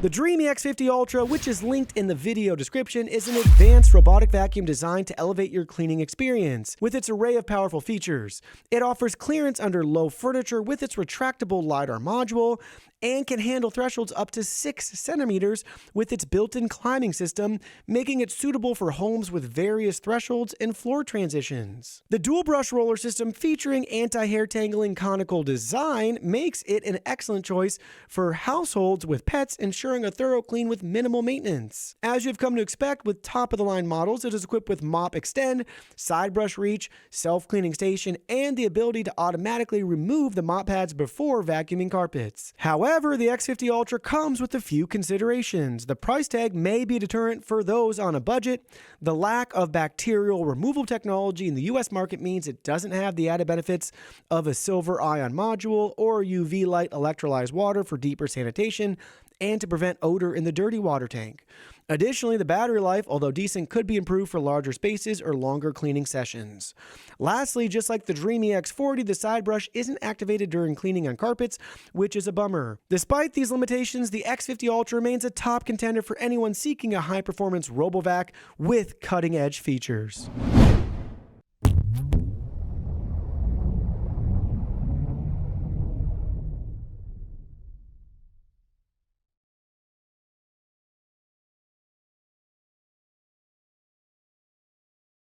The Dreame X50 Ultra, which is linked in the video description, is an advanced robotic vacuum designed to elevate your cleaning experience. With its array of powerful features, it offers clearance under low furniture with its retractable LiDAR module and can handle thresholds up to 6 centimeters with its built-in climbing system, making it suitable for homes with various thresholds and floor transitions. The dual brush roller system featuring anti-hair tangling conical design makes it an excellent choice for households with pets, ensuring a thorough clean with minimal maintenance. As you've come to expect with top-of-the-line models, it is equipped with Mop Extend, side brush reach, self-cleaning station, and the ability to automatically remove the mop pads before vacuuming carpets. However, the X50 Ultra comes with a few considerations. The price tag may be a deterrent for those on a budget. The lack of bacterial removal technology in the US market means it doesn't have the added benefits of a silver ion module or UV light electrolyzed water for deeper sanitation and to prevent odor in the dirty water tank. Additionally, the battery life, although decent, could be improved for larger spaces or longer cleaning sessions. Lastly, just like the Dreame X40, the side brush isn't activated during cleaning on carpets, which is a bummer. Despite these limitations, the X50 Ultra remains a top contender for anyone seeking a high-performance RoboVac with cutting-edge features.